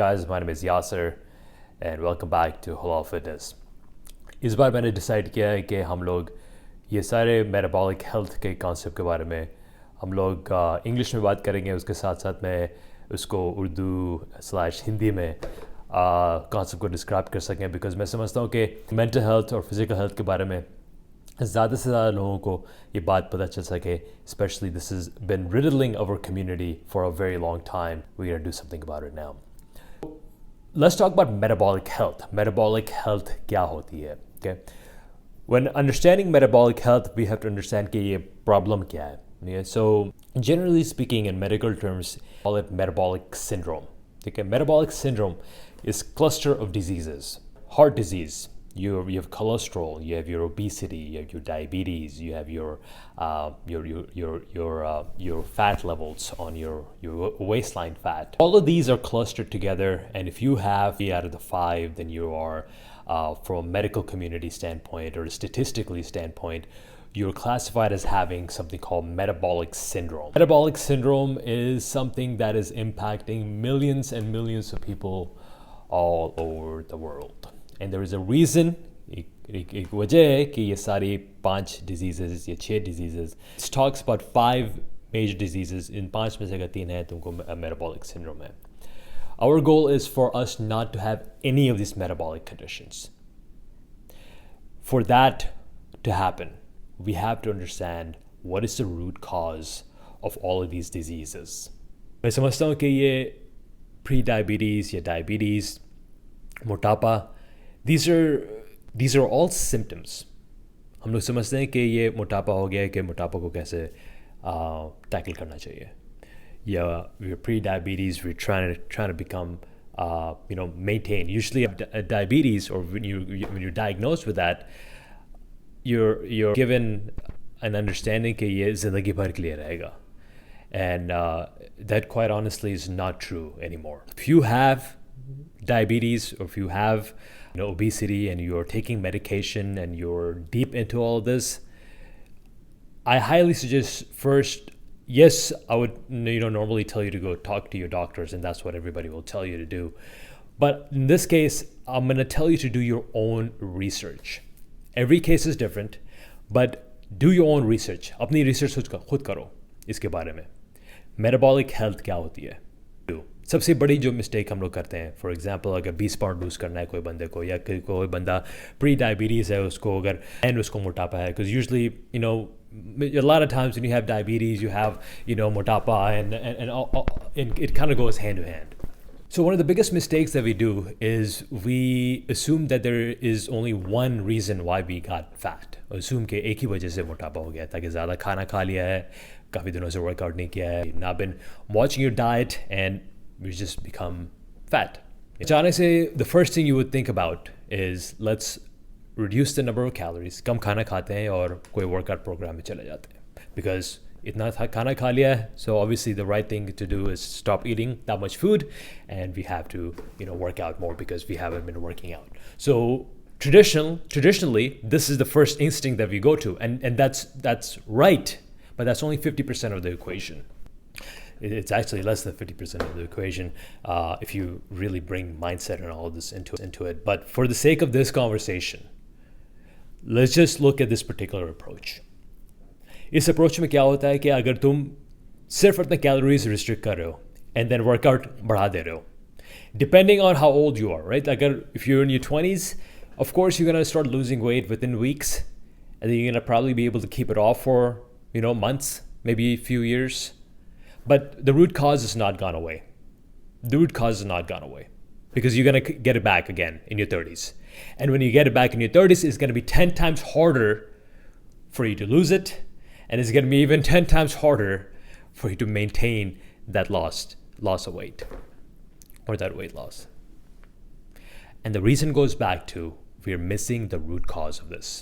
Guys, my name is Yasser and welcome back to Halal Fitness. इस बार मैंने decide किया है कि हम लोग ये सारे मेटाबॉलिक हेल्थ के कॉन्सेप्ट के बारे में हम लोग इंग्लिश में बात करेंगे, उसके साथ साथ मैं उसको उर्दू/हिंदी में कॉन्सेप्ट को डिस्क्राइब कर सकें, बिकॉज मैं समझता हूँ कि मेंटल हेल्थ और फिज़िकल हेल्थ के बारे में ज़्यादा से ज़्यादा लोगों को ये बात पता चल सके. Specially this is been riddling our community for a very long time. We're going to do something about it now. Let's talk about metabolic health. Metabolic health क्या होती है? Okay. When understanding metabolic health, we have to understand कि ये problem क्या है. Yeah? So generally speaking, in medical terms, call it metabolic syndrome. Okay. Metabolic syndrome is cluster of diseases. Heart disease. You have cholesterol, you have your obesity, you have your diabetes, you have your fat levels on your waistline fat. All of these are clustered together, and if you have 3 out of the 5, then you are, from a medical community standpoint or a statistically standpoint, you're classified as having something called metabolic syndrome. Metabolic syndrome is something that is impacting millions and millions of people all over the world. And there is a reason, एक वजह है कि ये सारी 5 diseases या 6 diseases. It talks about 5 major diseases. इन 5 में से अगर 3 है तुमको metabolic syndrome है. Our goal is for us not to have any of these metabolic conditions. For that to happen, we have to understand what is the root cause of all of these diseases. मैं समझता हूँ कि ये pre-diabetes या diabetes, मोटापा, these are all symptoms. हम लोग समझते हैं कि ये मोटापा हो गया है कि मोटापा को कैसे टैकल करना चाहिए. या we're pre-diabetes, we're trying to become maintain. Usually diabetes, or when you're diagnosed with that, you're given an understanding कि ये ज़िंदगी भर के लिए रहेगा. And that quite honestly is not true anymore. If you have diabetes, or if you have obesity and you're taking medication and you're deep into all of this, I highly suggest first, yes, I would normally tell you to go talk to your doctors, and that's what everybody will tell you to do. But in this case, I'm going to tell you to do your own research. Every case is different, but do your own research. अपनी research खुद करो इसके बारे में. Metabolic health क्या होती है? सबसे बड़ी जो मिस्टेक हम लोग करते हैं, फॉर एग्जांपल अगर 20 पाउंड लूज़ करना है कोई बंदे को, या कोई बंदा प्री डायबिटीज़ है उसको, अगर एंड उसको मोटापा है, because usually a lot of times when you have diabetes, you have motapa, and it kind of goes hand to hand. So one of the biggest mistakes that we do is we assume that there is only one reason why we got fat. Assume कि एक ही वजह से मोटापा हो गया, ताकि ज़्यादा खाना खा लिया है, काफ़ी दिनों से वर्कआउट नहीं किया है, not been watching your diet, and we just become fat. अचानक से the first thing you would think about is let's reduce the number of calories. कम खाना खाते हैं और कोई workout program में चले जाते हैं, because इतना खाना खा लिया है, so obviously the right thing to do is stop eating that much food, and we have to work out more because we haven't been working out. So traditionally this is the first instinct that we go to, and that's right, but that's only 50% of the equation. It's actually less than 50% of the equation if you really bring mindset and all of this into it. But for the sake of this conversation, let's just look at this particular approach. इस approach में क्या होता है कि अगर तुम सिर्फ अपने calories restrict कर रहे हो and then workout बढ़ा दे रहे हो, depending on how old you are, right? अगर if you're in your 20s, of course you're gonna start losing weight within weeks, and then you're gonna probably be able to keep it off for months, maybe a few years. But the root cause is not gone away. The root cause is not gone away, because you're going to get it back again in your 30s. And when you get it back in your 30s, it's going to be 10 times harder for you to lose it. And it's going to be even 10 times harder for you to maintain that loss of weight, or that weight loss. And the reason goes back to we're missing the root cause of this.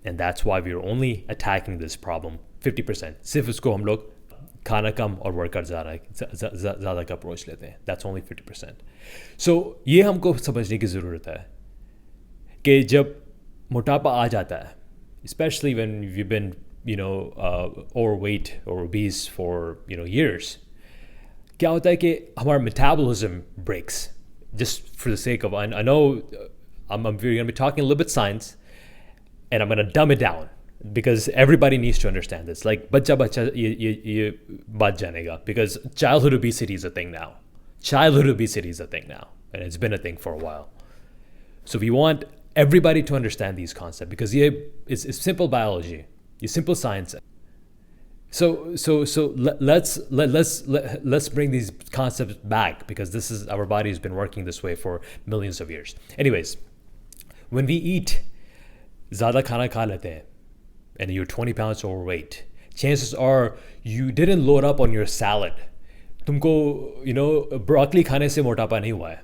And that's why we're only attacking this problem 50%. सिर्फ इसको हम लोग खाना कम और workout ज़्यादा का approach लेते हैं. That's only 50%. So ये हमको समझने की ज़रूरत है कि जब मोटापा आ जाता है, especially when you've been overweight or obese for years, क्या होता है कि हमारा metabolism breaks. Just for the sake of, I know we're going to be talking a little bit science, and I'm going to dumb it down because everybody needs to understand this. Like bacha ye baat janega, because childhood obesity is a thing now. Childhood obesity is a thing now, and it's been a thing for a while. So we want everybody to understand these concepts because it's simple biology, it's simple science. So let's bring these concepts back because this is our body has been working this way for millions of years. Anyways, when we eat ज़्यादा खाना खा लेते हैं and you're 20 pounds overweight, chances are you didn't load up on your salad. तुमको broccoli खाने से मोटापा नहीं हुआ है.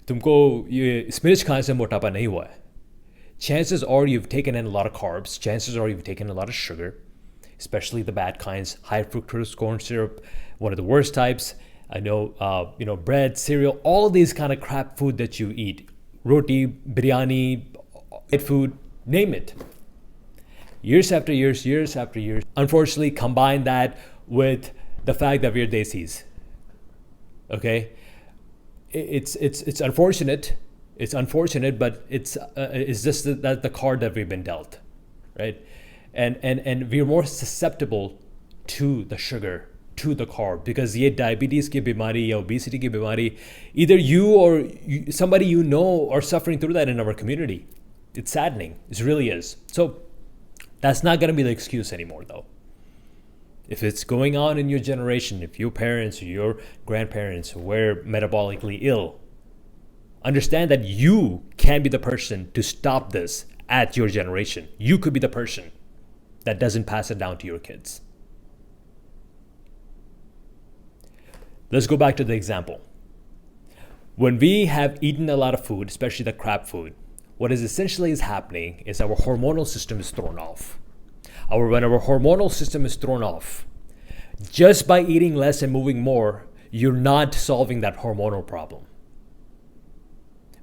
तुमको ये spinach खाने से मोटापा नहीं हुआ है. Chances are you've taken in a lot of carbs. Chances are you've taken a lot of sugar, especially the bad kinds, high fructose corn syrup, one of the worst types. I know, bread, cereal, all of these kind of crap food that you eat, roti, biryani, food, name it. Years after years, years after years. Unfortunately, combine that with the fact that we're desis. Okay, it's unfortunate. It's unfortunate, but it's just that the card that we've been dealt, right? And we're more susceptible to the sugar, to the carb, because ye diabetes ki bimari, ye obesity ki bimari, either you or somebody you know are suffering through that in our community. It's saddening. It really is. So that's not going to be the excuse anymore, though. If it's going on in your generation, if your parents or your grandparents were metabolically ill, understand that you can be the person to stop this at your generation. You could be the person that doesn't pass it down to your kids. Let's go back to the example. When we have eaten a lot of food, especially the crap food, what is essentially is happening is our hormonal system is thrown off. When our hormonal system is thrown off, just by eating less and moving more, you're not solving that hormonal problem.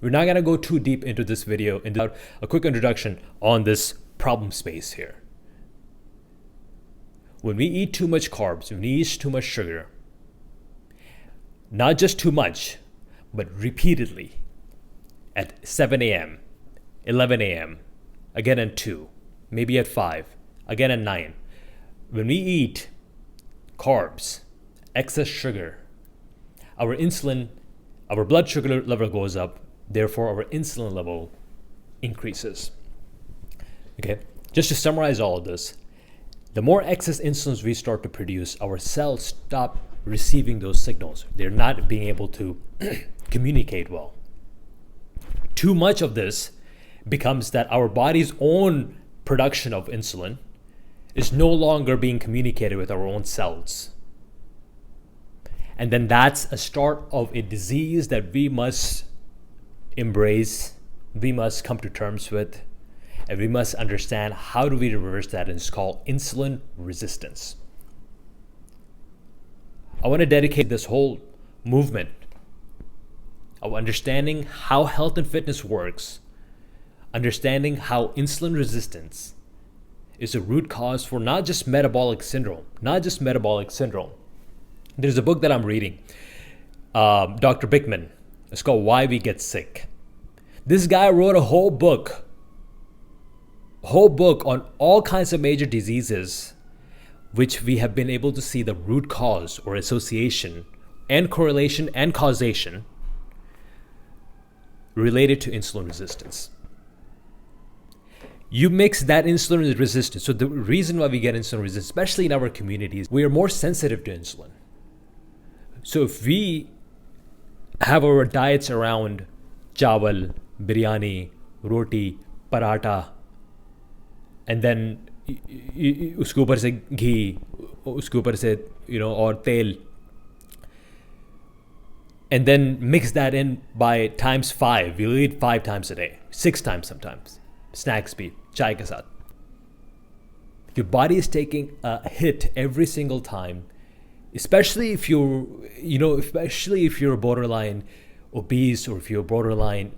We're not going to go too deep into this video, into a quick introduction on this problem space here. When we eat too much carbs, when we eat too much sugar, not just too much, but repeatedly at 7 a.m., 11 a.m., again at 2, maybe at 5, again at 9. When we eat carbs, excess sugar, our blood sugar level goes up, therefore our insulin level increases. Okay, just to summarize all of this, the more excess insulin we start to produce, our cells stop receiving those signals. They're not being able to communicate well. Too much of this becomes that our body's own production of insulin is no longer being communicated with our own cells. And then that's a start of a disease that we must embrace, we must come to terms with, and we must understand how do we reverse that, and it's called insulin resistance. I want to dedicate this whole movement of understanding how health and fitness works, understanding how insulin resistance is a root cause for not just metabolic syndrome. There's a book that I'm reading, Dr. Bickman. It's called Why We Get Sick. This guy wrote a whole book on all kinds of major diseases, which we have been able to see the root cause or association and correlation and causation related to insulin resistance. You mix that insulin resistance. So the reason why we get insulin resistance, especially in our communities, we are more sensitive to insulin. So if we have our diets around chawal, biryani, roti, paratha, and then उसके ऊपर से घी, उसके ऊपर से और तेल, and then mix that in by times 5. We'll eat 5 times a day, 6 times sometimes. Snacks भी, चाय के साथ. Your body is taking a hit every single time, especially if you're borderline obese or if you're borderline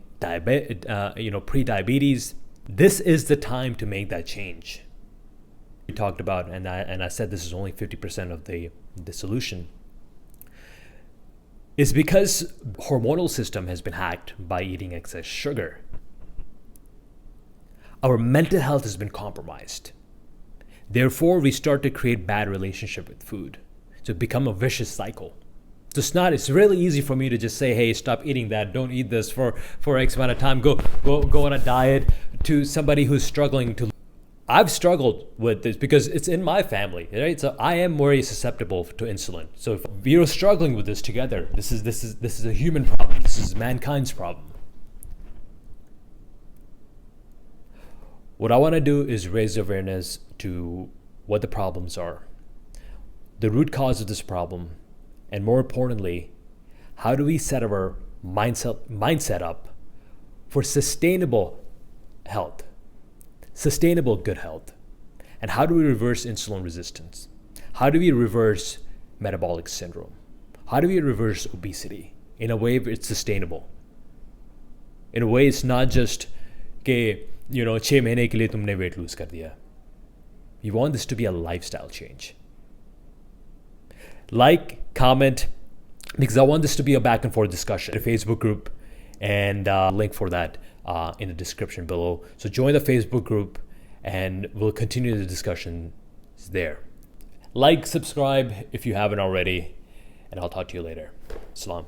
pre-diabetes. This is the time to make that change. We talked about, and I said this is only 50% of the solution. is because hormonal system has been hacked by eating excess sugar. Our mental health has been compromised. Therefore, we start to create bad relationship with food. So it become a vicious cycle. So it's really easy for me to just say, hey, stop eating that, don't eat this for X amount of time, go on a diet, to somebody who's struggling to. I've struggled with this because it's in my family, right? So I am very susceptible to insulin. So if we're struggling with this together, this is a human problem. This is mankind's problem. What I want to do is raise awareness to what the problems are, the root cause of this problem, and more importantly, how do we set our mindset up for sustainable health, sustainable good health? And how do we reverse insulin resistance? How do we reverse metabolic syndrome? How do we reverse obesity in a way where it's sustainable? In a way it's not just कि 6 महीने के लिए तुमने weight lose कर दिया. You want this to be a lifestyle change. Like, comment, because I want this to be a back and forth discussion. A Facebook group, and link for that in the description below. So join the Facebook group and we'll continue the discussion there. Like, subscribe if you haven't already, and I'll talk to you later. Salam.